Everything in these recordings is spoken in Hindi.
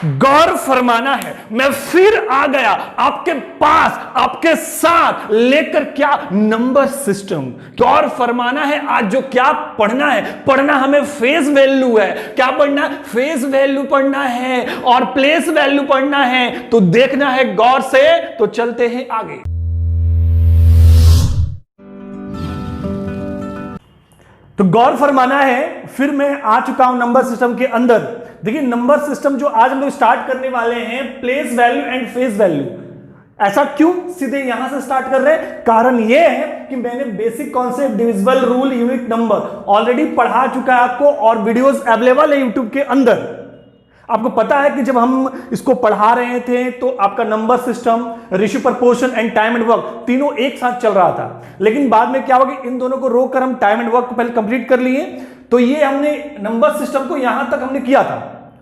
गौर फरमाना है, मैं फिर आ गया आपके पास, आपके साथ लेकर क्या नंबर सिस्टम। गौर फरमाना है आज जो क्या पढ़ना है, पढ़ना हमें फेस वैल्यू है। क्या पढ़ना? फेस वैल्यू पढ़ना है और प्लेस वैल्यू पढ़ना है। तो देखना है गौर से, तो चलते हैं आगे। तो गौर फरमाना है, फिर मैं आ चुका हूं नंबर सिस्टम के अंदर। देखिए नंबर सिस्टम जो आज हम लोग स्टार्ट करने वाले हैं, place value and face value. ऐसा क्यों सीधे यहां से स्टार्ट कर रहे हैं? कारण यह है कि मैंने basic concept, divisible rule, unit number already पढ़ा चुका है आपको और वीडियोस अवेलेबल है यूट्यूब के अंदर। आपको पता है कि जब हम इसको पढ़ा रहे थे तो आपका number system, ratio proportion and time and work तीनों एक साथ चल रहा था। लेकिन बाद में क्या होगा, इन दोनों को रोककर हम टाइम एंड वर्क को पहले कंप्लीट कर लिए। तो ये हमने नंबर सिस्टम को यहां तक हमने किया था।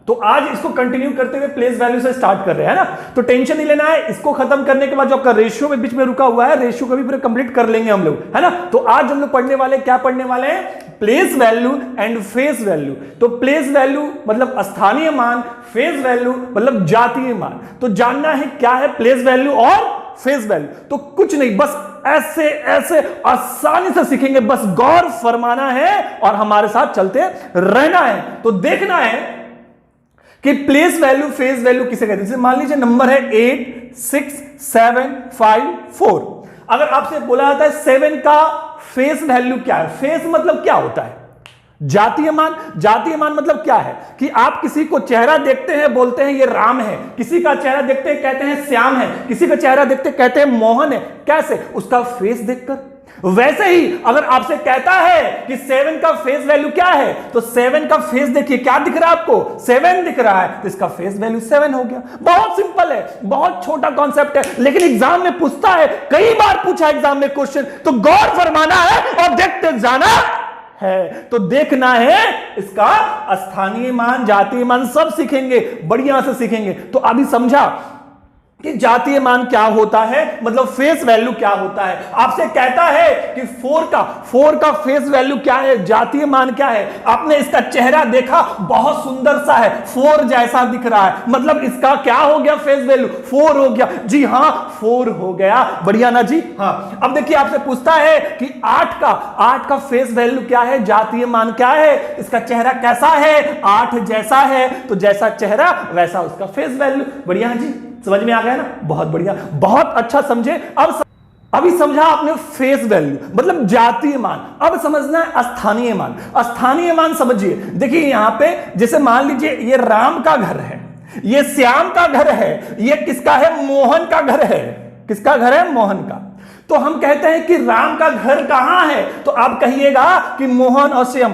तो आज इसको कंटिन्यू करते हुए प्लेस वैल्यू से स्टार्ट कर रहे हैं, है ना। तो टेंशन नहीं लेना है, इसको खत्म करने के बाद जो आपका रेशियो में बीच में रुका हुआ है, रेशियो को भी पूरा कंप्लीट कर लेंगे हम लोग, है ना। तो आज हम लोग पढ़ने वाले, क्या पढ़ने वाले हैं? Place value and face value. तो प्लेस वैल्यू मतलब स्थानीय मान, फेस वैल्यू मतलब जातीय मान। तो जानना है क्या है प्लेस वैल्यू और फेस वैल्यू। तो कुछ नहीं, बस ऐसे ऐसे आसानी से सीखेंगे, बस गौर फरमाना है और हमारे साथ चलते रहना है। तो देखना है कि प्लेस वैल्यू, फेस वैल्यू किसे कहते हैं। जैसे मान लीजिए नंबर है 8 6 7 5 4। अगर आपसे बोला जाता है 7 का फेस वैल्यू क्या है? फेस मतलब क्या होता है? जातीय मान। जातीय मान मतलब क्या है कि आप किसी को चेहरा देखते हैं, बोलते हैं ये राम है, किसी का चेहरा देखते हैं कहते हैं श्याम है, किसी का चेहरा देखते कहते हैं मोहन है। कैसे? उसका फेस देखकर। वैसे ही अगर आपसे कहता है कि 7 का फेस वैल्यू क्या है, तो 7 का फेस देखिए, क्या दिख रहा है आपको? 7 दिख रहा है, तो इसका फेस वैल्यू 7 हो गया। बहुत सिंपल है, बहुत छोटा कॉन्सेप्ट है, लेकिन एग्जाम में पूछता है, कई बार पूछा एग्जाम में क्वेश्चन। तो गौर फरमाना है और देखते जाना है। तो देखना है इसका स्थानीय मान, जातीय मान सब सीखेंगे, बढ़िया से सीखेंगे। तो अभी समझा कि जातीय मान क्या होता है, मतलब फेस वैल्यू क्या होता है। आपसे कहता है कि 4 का फेस वैल्यू क्या है, जातीय मान क्या है। आपने इसका चेहरा देखा, बहुत सुंदर सा है, 4 जैसा दिख रहा है, मतलब इसका क्या हो गया? फेस वैल्यू 4 हो गया। जी हां, 4 हो गया। बढ़िया ना जी। हां, अब देखिए आपसे पूछता है कि 8 का फेस वैल्यू क्या है, जातीय मान क्या है, इसका चेहरा कैसा है? 8 जैसा है, तो जैसा चेहरा वैसा उसका फेस वैल्यू। बढ़िया जी, समझ में आ गया ना। बहुत बढ़िया, बहुत अच्छा समझे। अभी समझा आपने फेस वैल्यू मतलब जातीय मान। अब समझना है स्थानीय मान। स्थानीय मान समझिए, देखिए यहां पे जैसे मान लीजिए ये राम का घर है, ये श्याम का घर है, ये किसका है? मोहन का घर है। किसका घर है? मोहन का। तो हम कहते हैं कि राम का घर कहां है, तो आप कहिएगा कि मोहन और श्याम,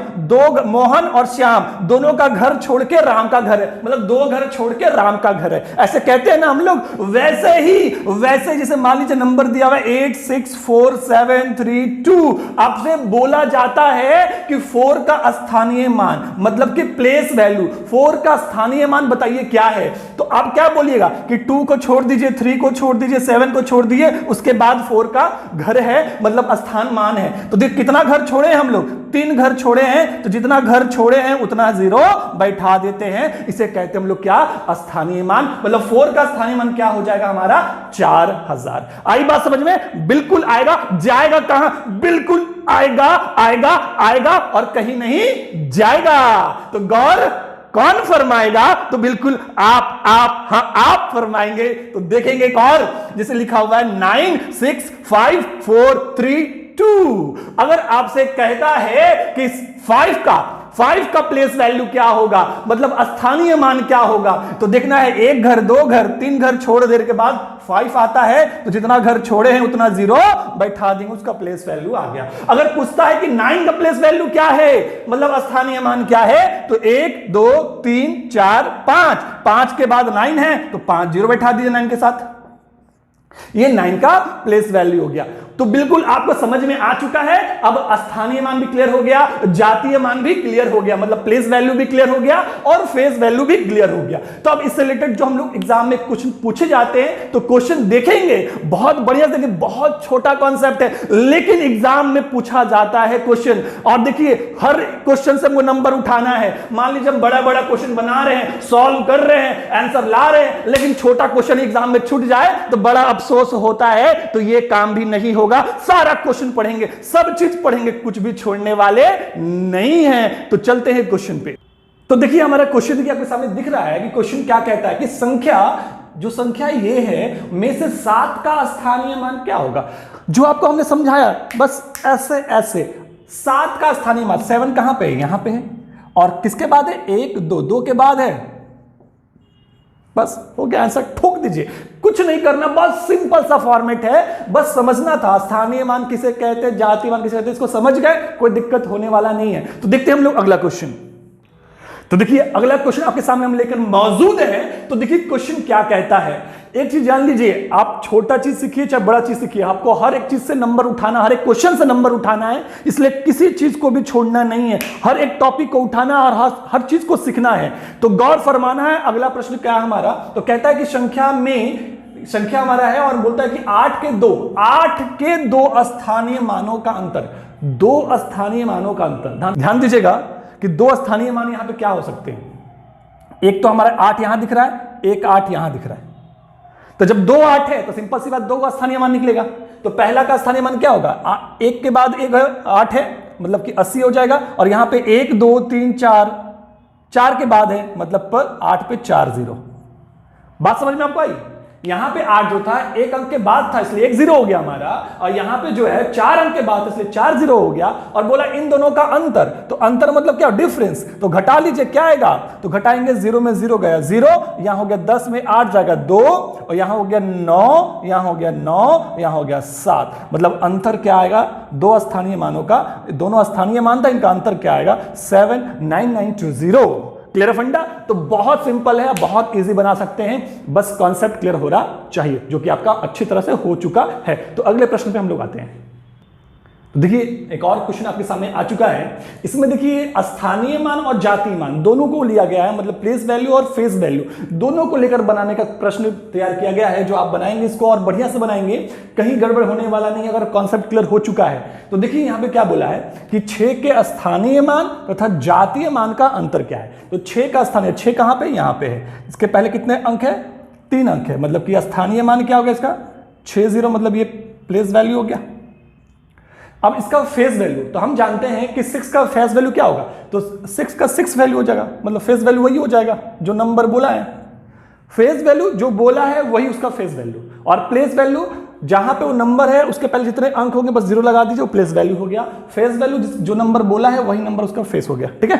मोहन और श्याम दोनों का घर छोड़ के राम का घर है, मतलब 2 घर छोड़ के राम का घर है, ऐसे कहते हैं ना हम लोग। वैसे जैसे मान लीजिए नंबर दिया हुआ 8 6 4 7 3 2। आपसे बोला जाता है कि 4 का स्थानीय मान मतलब कि प्लेस वैल्यू, 4 का स्थानीय मान बताइए क्या है। तो आप क्या बोलिएगा कि 2 को छोड़ दीजिए, 3 को छोड़ दीजिए, 7 को छोड़ दीजिए, उसके बाद 4 का घर है, मतलब स्थान मान है। तो देख कितना घर छोड़े हैं हम लोग? 3 घर छोड़े हैं। तो जितना घर छोड़े हैं उतना 0 बैठा देते हैं। इसे कहते हैं हम लोग क्या? स्थानीय मान। मतलब 4 का स्थानीय मान क्या हो जाएगा हमारा? 4000। आई बात समझ में? बिल्कुल आएगा। जाएगा कहां? बिल्कुल आएगा, आएगा, आएगा और कहीं नहीं जाएगा। तो गौर कौन फरमाएगा? तो बिल्कुल आप फरमाएंगे। तो देखेंगे एक और, जैसे लिखा हुआ है 9 6 5 4 3 2। अगर आपसे कहता है कि 5 का प्लेस वैल्यू क्या होगा, मतलब स्थानीय मान क्या होगा, तो देखना है 1 घर, 2 घर, 3 घर छोड़ देने के बाद 5 आता है, तो जितना घर छोड़े हैं उतना 0 बैठा देंगे, उसका प्लेस वैल्यू आ गया। अगर पूछता है कि 9 का प्लेस वैल्यू क्या है, मतलब स्थानीय मान क्या है, तो 1 2 3 4 5 के बाद 9 है, तो 5 0 बैठा दीजिए 9 के साथ। ये 9 का प्लेस वैल्यू हो गया। तो बिल्कुल आपको समझ में आ चुका है। अब स्थानीय मान भी क्लियर हो गया, जातीय मान भी क्लियर हो गया, मतलब प्लेस वैल्यू भी क्लियर हो गया और फेस वैल्यू भी क्लियर हो गया। तो अब इससे रिलेटेड जो हम लोग एग्जाम में क्वेश्चन पूछे जाते हैं तो क्वेश्चन देखेंगे, बहुत बढ़िया से, बहुत छोटा कॉन्सेप्ट है लेकिन एग्जाम में पूछा जाता है क्वेश्चन। और देखिए हर क्वेश्चन से हमको नंबर उठाना है। मान लीजिए हम बड़ा बड़ा क्वेश्चन बना रहे हैं, सॉल्व कर रहे हैं, आंसर ला रहे हैं, लेकिन छोटा क्वेश्चन एग्जाम में छूट जाए तो बड़ा अफसोस होता है। तो ये काम भी नहीं होगा, सारा क्वेश्चन पढ़ेंगे, सब चीज पढ़ेंगे, कुछ भी छोड़ने वाले नहीं है। तो चलते हैं क्वेश्चन पे। तो देखिए हमारा क्वेश्चन आपके सामने दिख रहा है कि क्वेश्चन क्या कहता है कि जो संख्या ये है में से 7 का स्थानीय मान क्या होगा। जो आपको हमने समझाया बस ऐसे ऐसे, 7 का स्थानीय मान 7 कहां पे है, यहां पे है, और किसके बाद है, 1 2 2 के बाद है। बस हो गया, आंसर ठोक दीजिए, कुछ नहीं करना, बस सिंपल सा फॉर्मेट है, बस समझना था स्थानीय मान किसे कहते हैं, जातीय मान किसे कहते हैं, इसको समझ गए, कोई दिक्कत होने वाला नहीं है। तो देखते हैं हम लोग अगला क्वेश्चन। तो देखिए अगला क्वेश्चन आपके सामने हम लेकर मौजूद है। तो देखिए क्वेश्चन क्या कहता है। एक चीज जान लीजिए, आप छोटा चीज सीखिए चाहे बड़ा चीज सीखिए, आपको हर एक चीज से नंबर उठाना, हर एक क्वेश्चन से नंबर उठाना है, इसलिए किसी चीज को भी छोड़ना नहीं है, हर एक टॉपिक को उठाना और हर चीज को सीखना है। तो गौर फरमाना है। अगला प्रश्न क्या है हमारा, तो कहता है कि संख्या हमारा है और बोलता है कि 8 के 2 स्थानीय मानों का अंतर, 2 स्थानीय मानों का अंतर। ध्यान दीजिएगा कि 2 स्थानीय मान यहां पे क्या हो सकते हैं। एक तो हमारा 8 यहां दिख रहा है, एक 8 यहां दिख रहा है। तो जब 2 8 है तो सिंपल सी बात 2 का स्थानीय मान निकलेगा। तो पहला का स्थानीय मान क्या होगा, 1 के बाद 1 8 है, मतलब कि 80 हो जाएगा। और यहां पे 1 2 3 4 के बाद है, मतलब पर 8 पे 4 0। बात समझ में आपको आई। यहां पे 8 जो था 1 अंक के बाद था, इसलिए 1 0 हो गया हमारा, और यहां पे जो है 4 अंक के बाद था, इसलिए 4 0 हो गया। और बोला इन दोनों का अंतर, तो अंतर मतलब क्या, डिफरेंस। तो घटा लीजिए, क्या आएगा, तो घटाएंगे 0 में 0 गया 0, यहां हो गया 10 में 8 जाएगा 2, और यहां हो गया 9, यहां हो गया 9, यहां हो गया 7। मतलब अंतर क्या आएगा, 2 स्थानीय मानों का, दोनों स्थानीय मान था, इनका अंतर क्या आएगा, 79920। क्लियर फंडा। तो बहुत सिंपल है, बहुत इजी बना सकते हैं, बस कॉन्सेप्ट क्लियर हो रहा चाहिए, जो कि आपका अच्छी तरह से हो चुका है। तो अगले प्रश्न पे हम लोग आते हैं। तो देखिए एक और क्वेश्चन आपके सामने आ चुका है। इसमें देखिए स्थानीय मान और जातीय मान दोनों को लिया गया है, मतलब प्लेस वैल्यू और फेस वैल्यू दोनों को लेकर बनाने का प्रश्न तैयार किया गया है। जो आप बनाएंगे इसको और बढ़िया से बनाएंगे, कहीं गड़बड़ होने वाला नहीं अगर कॉन्सेप्ट क्लियर हो चुका है। तो देखिए यहां पे क्या बोला है कि 6 के स्थानीय मान तथा जातीय मान का अंतर क्या है। तो 6 का स्थानीय, 6 कहां पे, यहां पे है, इसके पहले कितने अंक है, 3 अंक है, मतलब कि स्थानीय मान क्या हो गया इसका 60, मतलब ये प्लेस वैल्यू हो गया। अब इसका फेस वैल्यू, तो हम जानते हैं कि 6 का फेस वैल्यू क्या होगा, तो 6 का 6 वैल्यू हो जाएगा, मतलब फेस वैल्यू वही हो जाएगा जो नंबर बोला है। फेस वैल्यू जो बोला है वही उसका फेस वैल्यू, और प्लेस वैल्यू जहां पे वो नंबर है उसके पहले जितने अंक होंगे बस 0 लगा दीजिए, वो प्लेस वैल्यू हो गया। फेस वैल्यू जो नंबर बोला है वही नंबर उसका फेस हो गया, ठीक है।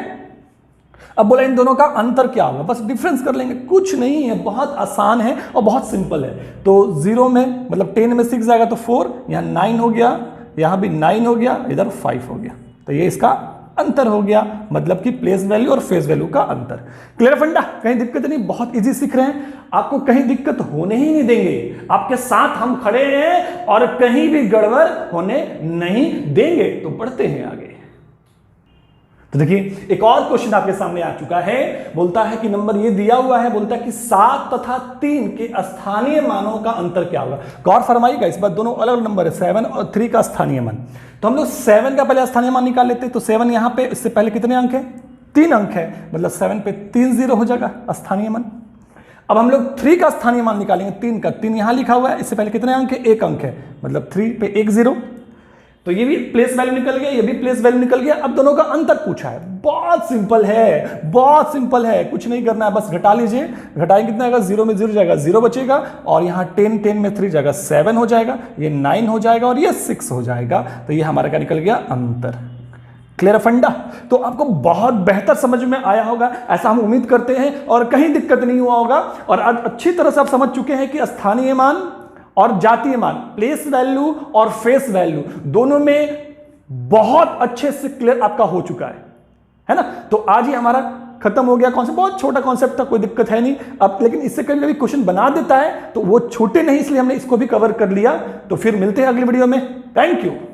अब बोला इन दोनों का अंतर क्या होगा, बस डिफरेंस कर लेंगे, कुछ नहीं है, बहुत आसान है और बहुत सिंपल है। तो 0 में मतलब 10 में 6 जाएगा तो 4, यहाँ 9 हो गया, यहां भी 9 हो गया, इधर 5 हो गया, तो ये इसका अंतर हो गया, मतलब कि प्लेस वैल्यू और फेस वैल्यू का अंतर। क्लियर फंडा, कहीं दिक्कत नहीं, बहुत इजी सीख रहे हैं, आपको कहीं दिक्कत होने ही नहीं देंगे, आपके साथ हम खड़े हैं और कहीं भी गड़बड़ होने नहीं देंगे। तो बढ़ते हैं आगे। तो देखिए एक और क्वेश्चन आपके सामने आ चुका है, बोलता है कि नंबर ये दिया हुआ है, बोलता है कि 7 तथा 3 के स्थानीय मानों का अंतर क्या होगा। गौर फरमाइएगा, इस बार दोनों अलग नंबर है, 7 और 3 का स्थानीय मान। तो हम लोग 7 का पहले स्थानीय मान निकाल लेते हैं। तो 7 यहां पे, इससे पहले कितने अंक है, 3 अंक है, मतलब 7 पे 3 0 हो जाएगा स्थानीय मान। अब हम लोग 3 का स्थानीय मान निकालेंगे, 3 का, 3 यहां लिखा हुआ है, इससे पहले कितने अंक है, 1 अंक है, मतलब 3 पे 1 0। तो ये भी प्लेस वैल्यू निकल गया, ये भी प्लेस वैल्यू निकल गया। अब दोनों का अंतर पूछा है, बहुत सिंपल है, बहुत सिंपल है, कुछ नहीं करना है, बस घटा लीजिए। घटाएंगे कितना आएगा, 0 में 0 जाएगा, 0 बचेगा, और यहाँ 10 में 3 जाएगा, 7 हो जाएगा, ये 9 हो जाएगा, और ये 6 हो जाएगा। तो ये हमारा क्या निकल गया, अंतर। क्लियर फंडा। तो आपको बहुत बेहतर समझ में आया होगा, ऐसा हम उम्मीद करते हैं, और कहीं दिक्कत नहीं हुआ होगा, और आज अच्छी तरह से आप समझ चुके हैं कि स्थानीय मान और जातीय मान, प्लेस वैल्यू और फेस वैल्यू दोनों में बहुत अच्छे से क्लियर आपका हो चुका है ना। तो आज ही हमारा खत्म हो गया कॉन्सेप्ट, बहुत छोटा कॉन्सेप्ट था, कोई दिक्कत है नहीं अब, लेकिन इससे कभी कभी क्वेश्चन बना देता है तो वो छोटे नहीं, इसलिए हमने इसको भी कवर कर लिया। तो फिर मिलते हैं अगली वीडियो में। Thank you.